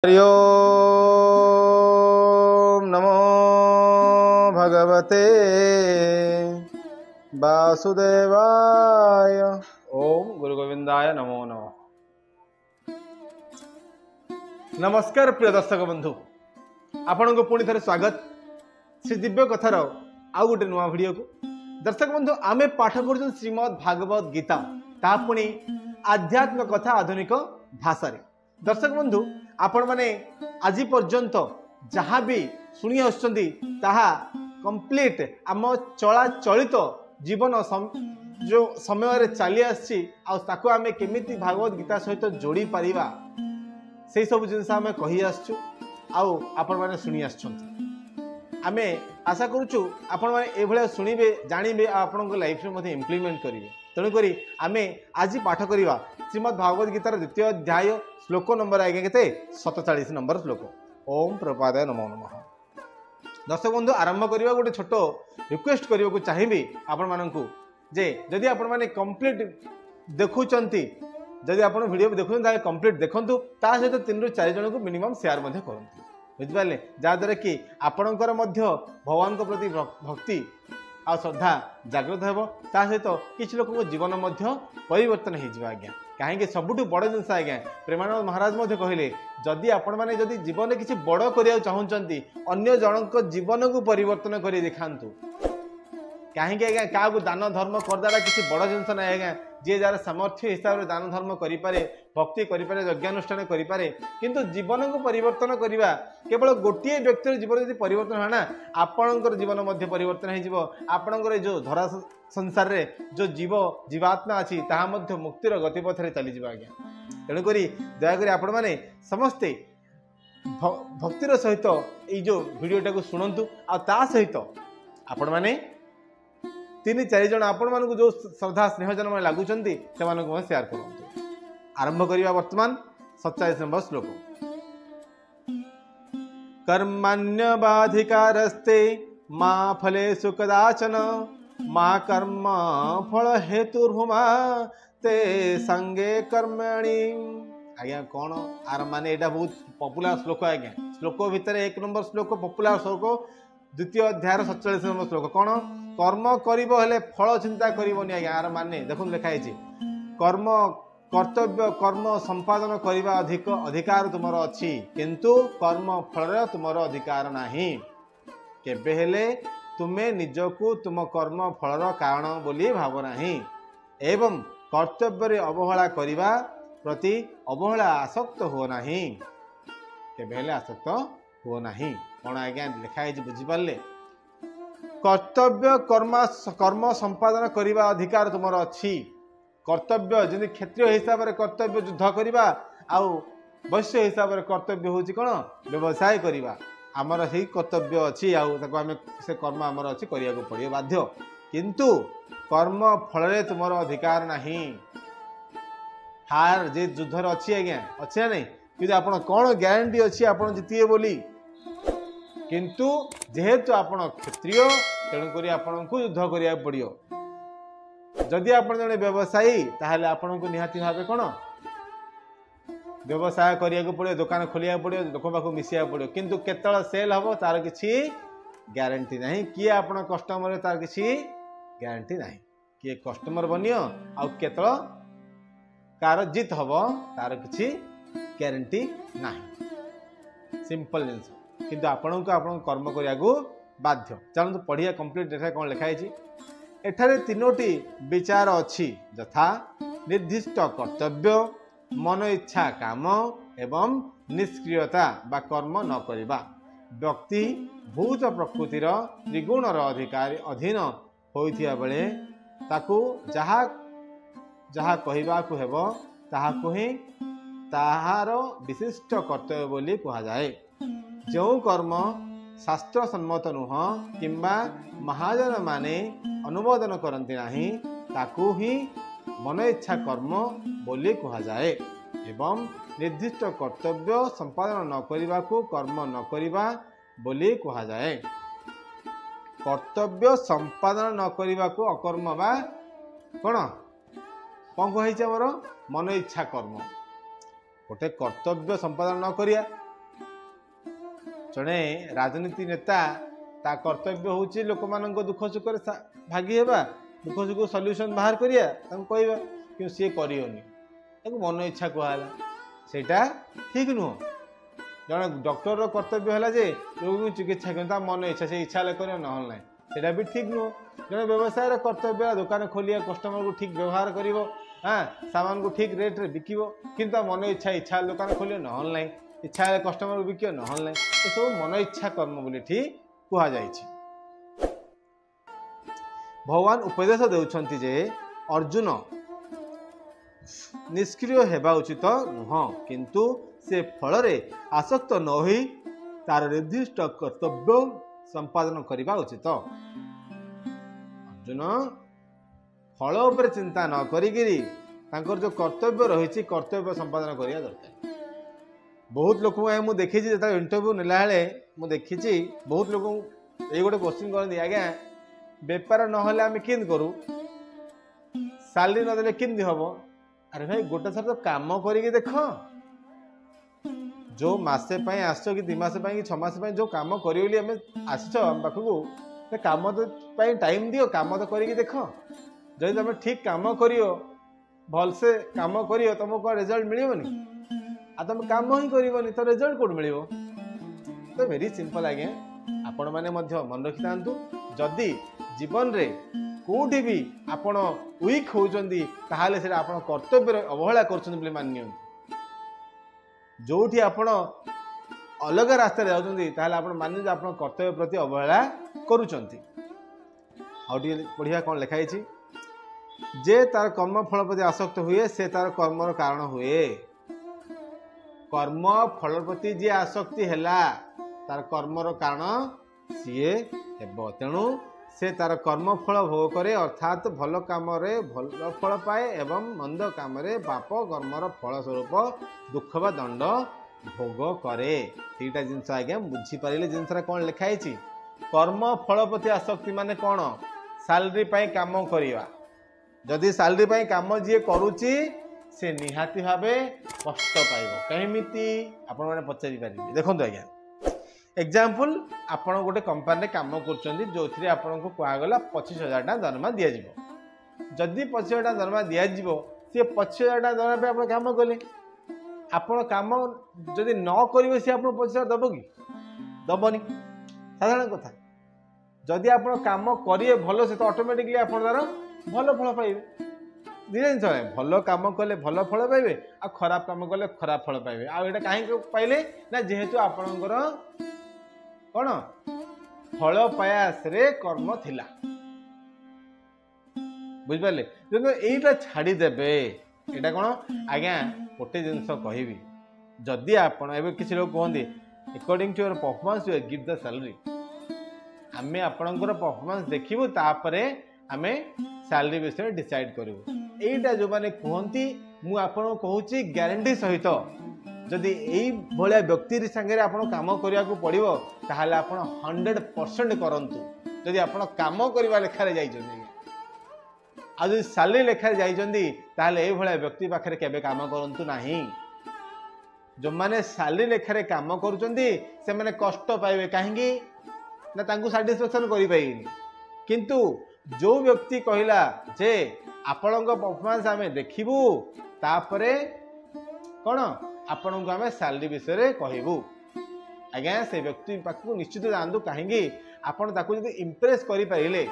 हरि ओम नमो भगवते वासुदेवाय। ओम गुरु गोविंदाय नमो नमः। नमस्कार प्रिय दर्शक बंधु, आपण को पुणी थे स्वागत श्री दिव्य कथार आउ गोटे नुआ भिडियो को। दर्शक बंधु, आमे पाठ कर श्रीमद् भागवत गीता, ता पुणी आध्यात्मिक कथा आधुनिक भाषा। दर्शक बंधु, आपण माने आज पर्यंत जहाँ भी शुणी आसुचंती ताहा कंप्लीट आम चलाचलित जीवन जो समय चली आसी आकु आम केमिति भागवत गीता सहित जोड़ी पारिबा से सब जिनस आम कही आसचु आपण माने शुणी आसुचंती। आमे आशा करूचु आपण माने एभले शुणिबे जानिबे आपण लाइफ रे मध्ये इम्प्लीमेंट करिवे। तेणुकरी आमे आज पाठ करिवा श्रीमद् भागवत गीतार द्वितीय अध्याय श्लोक नंबर आगे केते 47 नंबर श्लोक। ओम प्रपादाय नमो नमः। दर्शक बंधु, आरंभ करिवा गोटे छोट रिक्वेस्ट करिवा को चाहिबी आपण माननकु जे जदि आपण माने कंप्लीट देखुचंती, जदि आपण वीडियो देखुचंती ताले कंप्लीट देखंतु, ता सहित 3 ରୁ 4 जन को मिनिमम शेयर मध्ये करंतु, बुझिपाले, जहाँद्वारा कि आपणकर मध्य भगवान को प्रति भक्ति आ श्रद्धा जागृत हेब, ता सहित किछि लोक जीवन मध्य परिवर्तन हो जाए। आज्ञा कहीं सबुठ बड़ जिनस आज्ञा प्रेमानंद महाराज मध्य कहले, जदि आपण माने जदि जीवन किछि बड़ करिया चाहूचंती अन्य जनक जीवन को परिवर्तन करि देखांतु। कहीं आज्ञा क्या दान धर्म करदारा किसी बड़ जिनस ना आज्ञा, जी जार सामर्थ्य हिसाब से दान धर्म करें, भक्ति करें, यज्ञानुष्ठान करें, किंतु जीवन को परिवर्तन करवा केवल गोटे व्यक्तिर जीवन यदि परिवर्तन है ना, आपणकर जीवन मध्य परिवर्तन हो, आपणकर जो धरा संसार रे जो जीवात्मा अच्छी ताहा मध्य मुक्तिर गतिपथ चली जावा। आज्ञा तेणुक दयाकोरी आपण मैंने समस्ते भक्तिर सहित ये जो वीडियोटा को शुणु, आ सहित आपण मैंने 3-4 जन आपण मानक जो श्रद्धा स्नेहजन मैंने लगुंट से शेयर करूँ। आरंभ करवा वर्तमान 47 नंबर श्लोक। कर्मण्यवाधिकारस्ते मा फलेषु कदाचन मा कर्म फल हेतुर्भुमा ते संगे कर्मणि। आज्ञा कौन आर माने एटा बहुत पॉपुलर श्लोक। आज्ञा श्लोक भितर 1 नंबर श्लोक पॉपुलर श्लोक, द्वितीय अध्याय 47 नंबर श्लोक। कौन कर्म करिबो हेले फल चिंता करिबोनी। आज्ञा आर माने देखुन लिखा है, कर्म कर्तव्य कर्म संपादन करने अधिकार तुमर अच्छी, किंतु कर्म फल तुमर अधिकार नाही। केबे हेले तुमे निजकू तुम कर्म फलर कारण बोली भाव नाही, एवं कर्तव्य अवहेला करने प्रति अवहेला आसक्त हो नाही। केबे हेले आसक्त हो नाही। कौन आज्ञा लिखा है बुझिपारे, कर्तव्य कर्म संपादन करने अधिकार तुमर अच्छी। कर्तव्य जमी क्षेत्रीय हिसाब से कर्तव्य युद्ध करवा, आउ वैश्य हिसाब से कर्तव्य हूँ कौन व्यवसाय करवा। आमर ही कर्तव्य अच्छी, आम से कर्म आमर अच्छी करने को पड़े बाध्य, किंतु कर्म फल तुमर अधिकार नहीं। हार जे युद्धर अच्छी आज्ञा अच्छे ना नहीं, कि आप कौन ग्यारंटी अच्छी आप जीतिए बोली, किंतु जेहेतु आप क्षेत्रीय तेणुक आपन को युद्ध करिया पड़ियो। जदि आप जड़े व्यवसायी ताहले आपन को निहाती भाव कौन व्यवसाय करिया पड़ो, दुकान खोलिया पड़ो, लोक पाख मिसिया पड़ो, किंतु केतल सेल हम तार किसी ग्यारंटी नहीं। किए आप कस्टमर तार किसी ग्यारंटी नहीं, किए कस्टमर बनियो आउ केतल कार जीत हम तार किसी ग्यारंटी नहीं। सिंपल जिनस, किंतु आपण को आपण कर्म करिया बाध्य। चलते पढ़िया कंप्लीट देखा कौन लिखाई। एठारे 3टी विचार अच्छी, यथा निर्दिष्ट कर्तव्य, मन इच्छा काम एवं निष्क्रियता बा कर्म न करिबा। व्यक्ति भूत प्रकृतिर त्रिगुणर अधिकारी अधीन होइथिया बेले ताकू जहा जहा कहिबाकू हेबो ताहाकू ही ताहार विशिष्ट कर्तव्य बोली कहा जाए। जो कर्म शास्त्र सम्मत नुह किंबा महाजन माने अनुमोदन करती नहीं, ताकू ही मन इच्छा कर्म बोली कहा जाए। एवं निर्दिष्ट कर्तव्य संपादन न करने को कर्म न करवा बोली कहा जाए। कर्तव्य संपादन न करने को अकर्म बा कौन कौन कही मन इच्छा कर्म। गोटे कर्तव्य संपादन न करिया जड़े राजनीति नेता ता कर्तव्य होची लोक मान दुख सुख भागी हेबा दुख सुख सल्यूशन बाहर करिया कहवा कि सी करनी मन इच्छा कहला सेटा ठीक नुह जड़े डॉक्टर कर्तव्य है जे रोगी को चिकित्सा कर मन इच्छा से इच्छा कर ना सेटा भी ठीक नुह जड़े व्यवसाय कर्तव्य दुकान खोलिया कस्टमर को ठीक व्यवहार कर हाँ सामान को ठीक रेट रे बिक कि मन इच्छा इच्छा दुकान खोल ना इच्छा कस्टमर को बिक ना ये सब मन इच्छा कर्म बोली ठीक कह भगवान उपदेश देउछंती जे अर्जुन निष्क्रिय हेबा उचित नुह किंतु से फल रे आसक्त न होई तार निर्दिष्ट कर्तव्य संपादन करबा उचित। अर्जुन फल उपर चिंता न करिगिरी तांकर जो कर्तव्य रही कर्तव्य संपादन करिया दरकार। बहुत लोक मु देखी जो इंटरव्यू नेला मु देखी बहुत लोक ये गोटे क्वेश्चन करती आज्ञा बेपार ना केन करूँ सालरी नदेले केमती हम अरे भाई गोटे थर तो काम करके देख जो मसे आस कि 2 मास कि 6 मास जो काम करी आस पाखक काम तो टाइम दियो काम तो करके देख जब तुम ठीक काम कर भलसे काम कर तुमको कौन रिजल्ट मिलबनी आ तुम काम ही करनी तो रिजल्ट कौट मिल तो वेरी सिंपल आज्ञा आपण मैंने मन रखि था जदि जीवन रे कोठी भी आपण वीक होउचंदी ताहाले सेटा आपण कर्तव्य अवहेला करछन बोली मान्य जोठी आपण अलग रास्ता रे जाउचंदी ताहाले आपण मान्य जे आपण कर्तव्य प्रति अवहेला करूचंती। आउटी पढ़िया कोन लिखा हिची जे तार कर्म फल प्रति आसक्त हुए से तार कर्मर कारण हुए कर्म फल प्रति जे आसक्ति हैला तार कर्मर कारण सीए हेबो तेणु से तार कर्म फल भोग करे अर्थात भल काम रे भल फल पाए एवं मंद काम रे पाप कर्मर फल स्वरूप दुख बा दंड भोग करे। तीटा जिनस आज्ञा बुझी पारे जिनस कौन लिखाई कर्म फल प्रति आसक्ति माने कौन सैलरी पाई काम करिवा जदि सैलरी पाई काम जी करुची से निहाती भावे कष्ट पाइबो केमिति आपण माने पचारि पारिबे। देखंतु आज्ञा एग्जांपल आपण गोटे कंपनी काम करछन्ती जोथि आपण को कहगला 25,000 टाका दरमा दिया जिवो जदि 25,000 टाका दरमा दिया जिवो से 25,000 टाका दरमा पे आपण काम कले आपण काम जदि न करिवे से आपण 25,000 दबो कि दबनी साधारण कथा जदि आपण काम करिए भलो से तो ऑटोमेटिकली आपण दार भलो फल पाइबे जिनिस भल काम कले भल फल पाइबे आ खराब काम कले खराब फल पाइबे आ एटा काहे पाइले ना जेहेतु आपणकर कौन फल प्रयास रे कर्म थिला बुझिपारे जब यहीटा छाड़देवे यहाँ कौन आज्ञा गोटे जिनस कहबी जदि आपण एवं किसी लोग कहते according to your performance you give the salary आमे आपणकर परफॉर्मेंस देखिबु तापरे आमे सैलरी विषय डिसाइड करूँ यहीटा जो मैंने कहती मु आपन कहूँ ग्यारंटी सहित जदि यही भाया व्यक्ति सांगे आपण काम करने को पड़ो ताहले आपण 100% करंतु जदि आपण काम करवा लेखारे जाइछन्ती आ जदि सैलरी लेखारे जाइछन्ती ताहले एही भाया व्यक्ति पाखरे केबे काम करंतु नाही जो माने सैलरी लेखारे काम करूछन्ती से माने कष्ट पाइबे काहेकि ना तांकु सैटिस्फैक्शन करि पाइबेनी किंतु जो व्यक्ति कहला जे आपणक परफॉर्मेंस आमे देखिबू तापरे कौन आपण को आम सैलरी विषय कहबू आज्ञा से व्यक्ति पाक निश्चित जातु कहीं आपड़ इम्प्रेस करें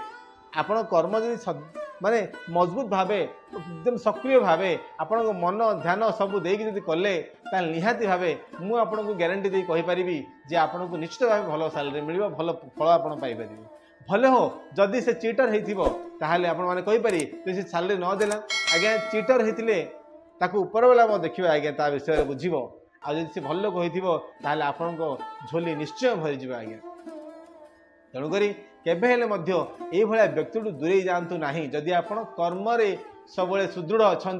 आपण कर्म जब माने मजबूत भाव एकदम सक्रिय भाव आपण मन ध्यान सब देकी कले निहाती भाव मुझे को ग्यारंटी दे कहीपरि जे आपन को निश्चित भाव भल सैलरी मिल भल फल आप पाइपर भले हो जदि से चीटर होते आपण मैंने कहीपरि से सैलरी न देला आज्ञा चीटर होते ताकू ऊपर वाला देखिए आज्ञा ता विषय बुझे आदि से भल लोक होता आपण को झोली निश्चय भरीज आज्ञा तेणुक केबेले ये व्यक्ति दूरे जातु ना जदि आप कर्म सब सुदृढ़ अच्छा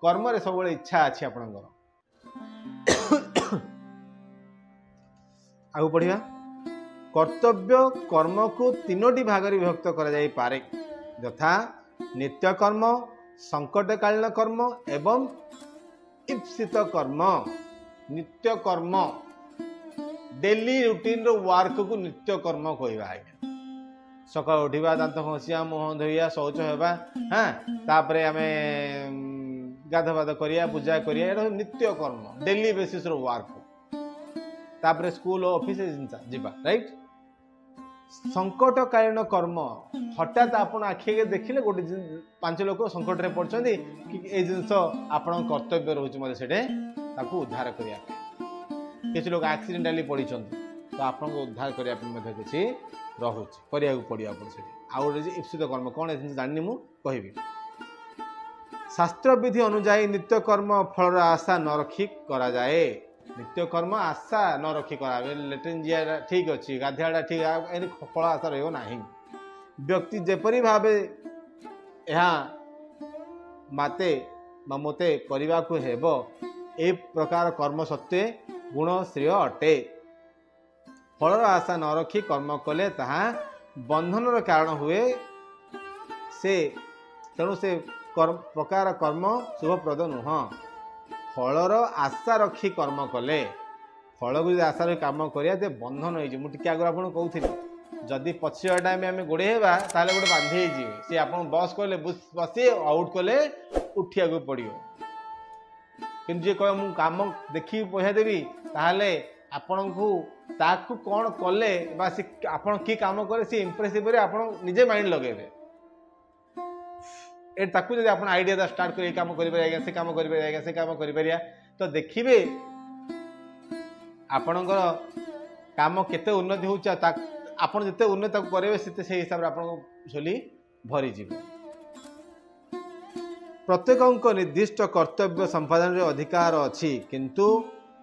कर्म सब इच्छा अच्छी आपणकर आगु पढ़िया कर्तव्य कर्म को 3टी भाग विभक्त कर यथा नित्य कर्म संकटकालीन कर्म एवं ईप्सित कर्म। नित्य कर्म डेली रुटीन वर्क को नित्य कर्म कहवा आज्ञा सका उठा दांत घसिया मुह धोइया शौच होगा हाँ तापर आम गाधबाध करिया पूजा करिया एटा नित्य कर्म डेली बेसिस रो वर्क तापर स्कूल ऑफिस जिबा राइट संकटकालीन कर्म हठात आपण आखि देखिले गोटे 5 लोक संकट रे पड़छन्ती कि ए जिंस आपण कर्तव्य रहउछि मते सेटे ताकू उद्धार करिया किछ लोक एक्सीडेंटली पड़ी तो आपन को उद्धार करिया मते किछि रहउछि करिया को पड़िया पड़ सेटे आ गोटे ईप्सित कर्म कोन ए जिंस जानि मु कहिबी शास्त्र विधि अनुसार नित्य कर्म फलर आशा न रखी करा जाए नित्य कर्म आशा न रखी करावे लेट्रिन जिया ठीक अच्छी गाधियाटा ठीक फल आशा रहा व्यक्ति जेपरी भावे यहाँ माते मते करने को हेब ए प्रकार कर्म सत्वे गुण श्रेय अटे फलर आशा न रखी कर्म कले ताहा बंधनर कारण हुए से तेणु से प्रकार कर्म शुभप्रद नुह फलर आशा रखी कर्म कले फल को आशा रखी काम करिया ते बंधन हो मुझे आगे आपको कहूली जदि पछिया टाइम आम गोड़े ताले गोटे बांधे सी आप बस कले बसी आउट कले उठिया को पड़ो कि जी कह मु काम देखी पैसा देवी ताहले आपण को ताकू कौन कले आपण कि काम करे सी इम्प्रेसिव आप निजे माइंड लगेबे ए ताकू जब आप आइडिया स्टार्ट कर काम कर से काम कर से काम कर तो देखिए आपणकर काम केते उन्नति हो आपन जिते उन्नति करेंगे से हिसाब से आप झोली भरी जीव प्रत्येक निर्दिष्ट कर्तव्य संपादन अधिकार अच्छी किंतु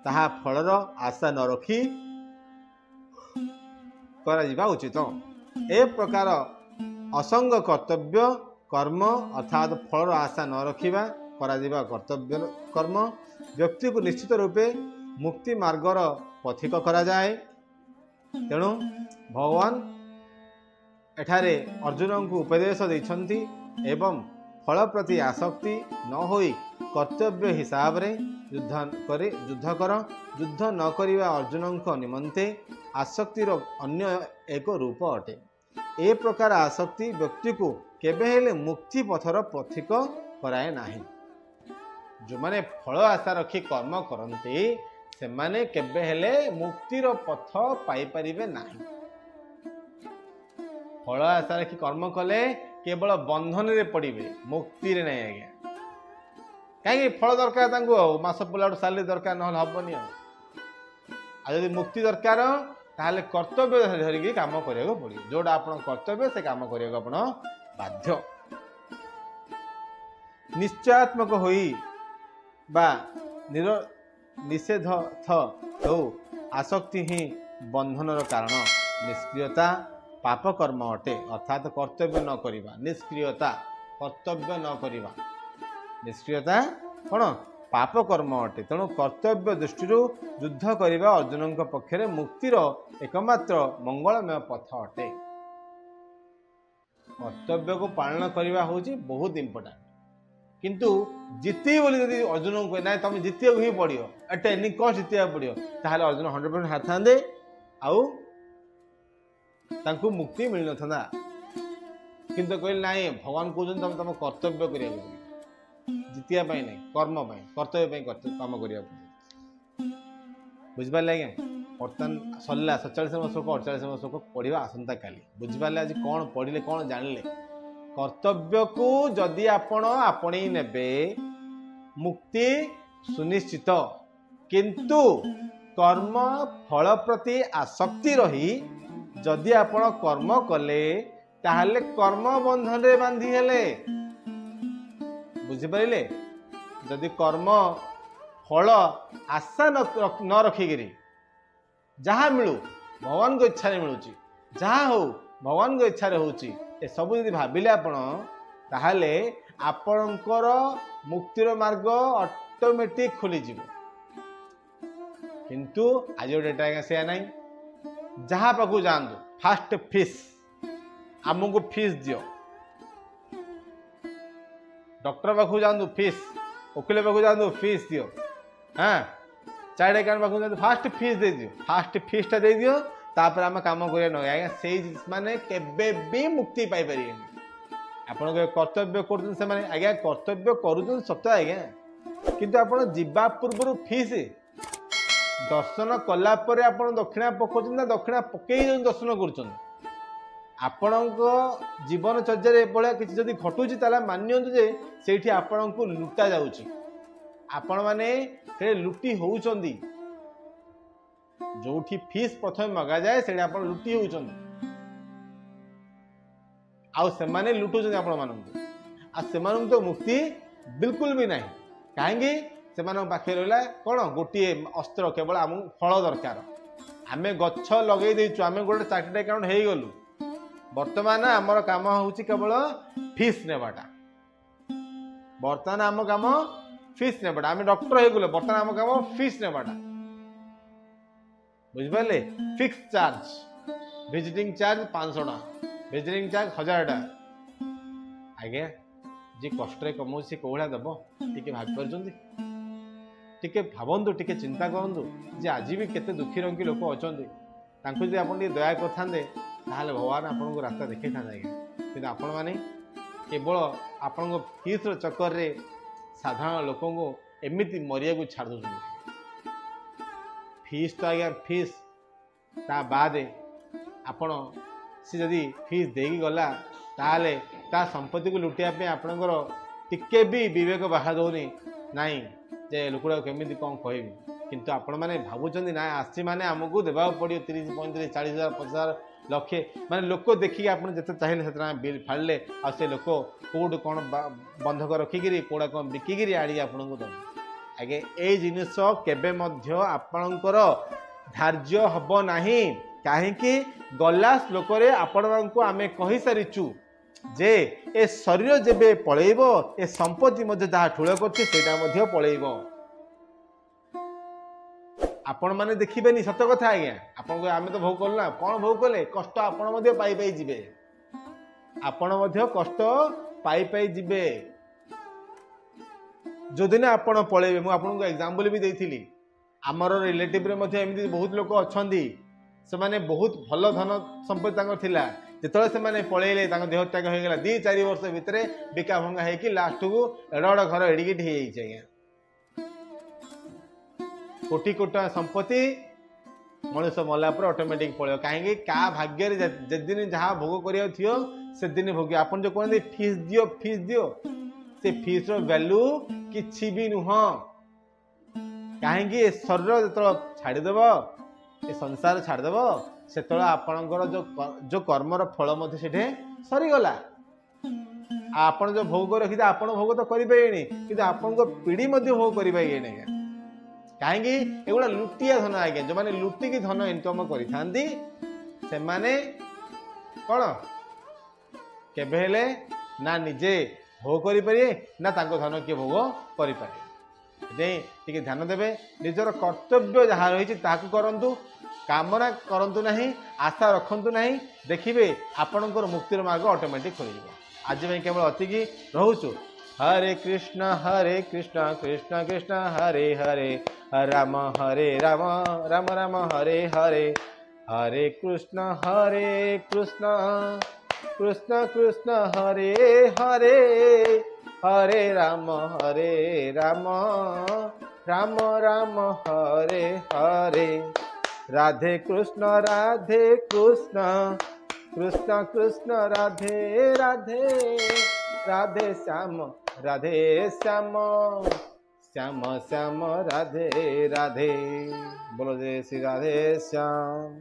ताहा फलर आशा न रखी करा उचित ए प्रकार असंग कर्तव्य कर्म अर्थात फलर आशा न रखिबा करा कर्तव्य कर्म व्यक्ति को निश्चित रूपे मुक्ति मार्गर पथिक करा जाए तेणु भगवान एठारे अर्जुन को उपदेश देइछन्ति एवं फल प्रति आसक्ति न होई कर्तव्य हिसाब रे युद्ध कर युद्ध न करिवा अर्जुन निमंते आसक्तिर अन्य एक रूप अटे ए प्रकार आसक्ति व्यक्ति को केबे हेले मुक्ति पथर पथिक कराए नाही जो माने फल आशा रखी कर्म करते से माने केबे हेले मुक्तिर पथ पाई परिबे नाही फल आशा रखी कर्म कले केवल बंधन रे पड़िबे मुक्ति रे नहीं आज्ञा कहीं फल दरकार तांको मास पुलाड़ साली दरकार न हबनी आ यदि मुक्ति दरकार ताहले कर्तव्य धरिकी काम करिया पड़ो जोड़ा आप कर्तव्य से काम करिया आपण बाध्य निश्चयात्मक होई बा निषेध हो आसक्ति ही बंधनर कारण निष्क्रियता पाप कर्म अटे अर्थात कर्तव्य न करिबा निष्क्रियता कर्तव्य न करिबा निष्क्रियता कौन पाप कर्म अटे तेणु कर्तव्य दृष्टि युद्ध करिबा अर्जुन पक्षरे मुक्तिर एकमात्र मंगलमय पथ अटे कर्तव्य को पालन करवा हूँ बहुत इम्पोर्टाट किंतु जीते बोली यदि अर्जुन को ना तुम जीतिया ही पड़ो एट एनी कस्ट जीतिया पड़ो ताहले अर्जुन 100% हाथ था आउ मुक्ति मिल ना किंतु कहले ना भगवान कहते तुम तुम कर्तव्य करा जीतिया नहीं कर्म कर्तव्य काम करा बुझिपारे आज्ञा बर्तमान सरला 47 वर्ष को 48 वर्ष को पढ़ा आसंता काली बुझिपारे आज कौन पढ़ले कौन जानले कर्तव्य को जदि आपण आपणे नेबे मुक्ति सुनिश्चित किंतु कर्म फल प्रति आसक्ति रही जदि आपण कर्म कले ताहले कर्म बंधन रे बांधी हेले बुझिपारे जदि कर्म फल आशा न रखिकी जहाँ मिलू भगवान को इच्छा मिलूँ जहाँ हो भगवान को इच्छा होची ए सब यदि भाविले आपण ताहले आपणकर मुक्तिर मार्ग ऑटोमेटिक खोली जीव किंतु आज डेटा आज्ञा से ना जहाँ पाक जातु फास्ट फीस आमको फीस दियो डॉक्टर पाक जातु फीस वकिल पाक जातु फीस दियो हाँ चार्ट अकाउंट फास्ट फीस दे दियो, फास्ट फीसटा दे दियो, तापर आम कम करिया न आज्ञा से माने केबे भी मुक्ति पाई परिए। आपण कर्तव्य कर से माने आज्ञा कर्तव्य करूछन सत आज्ञा, किंतु आपण जिबा पूर्व फीस दर्शन कला परे आपण दक्षिणा पकाउछन ना दक्षिणा पकई दर्शन करूछन। आपण जीवन चर्या भाया किसी जदि घटुची ताला मानियंतु जे सेठी आपण को लुटा जाउची, आपण माने लुटी होउचंदी। जोठी फीस प्रथम मगा जाए से आप लुटी होउचंदी, आउ से माने लुटुचंदी आपण मानंकु, आ से मानंकु तो मुक्ति बिल्कुल भी नहीं। काहेकि से मानन पाखे रहला कोन गोटे अस्त्र, केवल आम फल दरकार। आमे गच्छ लगे देइछु, आमे गोटे चार्टेड अकाउंट हेई गलु, वर्तमान आमर काम होउची केवल फीस नेबाटा। वर्तमान आम काम फीस नेबाटा, आमे डॉक्टर हे गलो, वर्तमान आम काम फीस नेबाटा। बुझिपारे फिक्स चार्ज, विजिटिंग चार्ज 500 टका, विजिटिंग चार्ज 1000 टका। आज्ञा जी कष्ट कमाऊ सी कौड़ा दब टे भाग पार्टी भावतु, टे चिंता करूँ जे आज भी केते दुखी रंगी लोक अच्छा, जब आप दया करते भगवान आपन को रास्ता देखा था। आज्ञा कि आपण मैंने केवल आपण फीस चक्कर रे साधारण लोक एमती मरिया को छाड़ दो। फीस तो आज्ञा फीस ता बाद आपण सी जदि फीस देगी गला ताले ता संपत्ति को लुटिया आपणकर टिके भी विवेक बाहा दौनी नाई जे लोकड़ा केमी कौन कह। किंतु आपण मैंने भावुं ना आसी मैंने आमको देवा पड़ो 30, 35, 40,000, 50,000, लक्षे माने लोक देखिए आपन जते चाहिए से बिल फाड़ले आ से लोक कोड कौन बंधक रखिकी कोड़ा कौन बिकिकी आड़ी आपन को दब। आगे ए जिनिस केबे मध्य आपणकर धार्य हब नाही, काहेकि गला श्लोक रे आपण को आमे कहि सारिचु जे ए शरीर जेबे पळेइबो ए संपत्ति मध्य जहा ठुळ करछि सेटा मध्य पळेइबो। आपण माने देखिबेनी सत कथा आज्ञा, आपण को आमे तो भोग करला कोन भोग कले कष्ट आपण मध्य पाई पाई जिबे, आपण मध्य कष्ट पाई पाई जिबे। जो दिन आपण पळेबे मु आपन को एग्जांपल भी देइथिली, आमर रिलेटिव रे मध्य एमती बहुत लोक अछंदी से माने बहुत भल धन संपत्ति तांकर थिला, जेतले से माने पळेले तांकर देह त्याग हो गेला 2-4 वर्ष भितरे बिका भंगा हे कि लास्ट को एडड घर एडिगिट हे जाई आज्ञा। कोटी कोटा संपत्ति मनुष्य मला पर ऑटोमेटिक पळेयो, काहेकि का भाग्य रे जे दिन जहा भोग करियो थियो से दिन भोग। आपन जो कहते फीस दियो फीस दियो, से फीस रो वैल्यू किछि भी नुह, काहेकि शरीर जो छाड़देव ए संसार छाड़देव से आपणकर जो कर्मर फल मध्य सेठे सरीगला। आपन जो भोग रखी आपन भोग तो करें कि आपन को पीढ़ी मध्य भोग करें, कहीं एगुड़ा लुटिया धन आज्ञा। जो मैंने लुटिकी धन इनकम करी कौन केबे ना निजे भोग करें ना धन किए भोग करें। ध्यान देवे निजर कर्तव्य जहाँ रही करूँ, कामना करूँ ना, आशा रखु ना, देखिए आपणकर मुक्तिर मार्ग ऑटोमेटिक खोल। आज मैं केवल अतिकी रोचु। हरे कृष्ण कृष्ण कृष्ण हरे हरे, राम हरे राम राम राम हरे हरे, हरे कृष्ण कृष्ण कृष्ण हरे हरे, हरे राम राम राम हरे हरे, राधे कृष्ण कृष्ण कृष्ण राधे राधे, राधे श्याम श्याम श्याम राधे राधे। बोलो जय श्री राधे श्याम।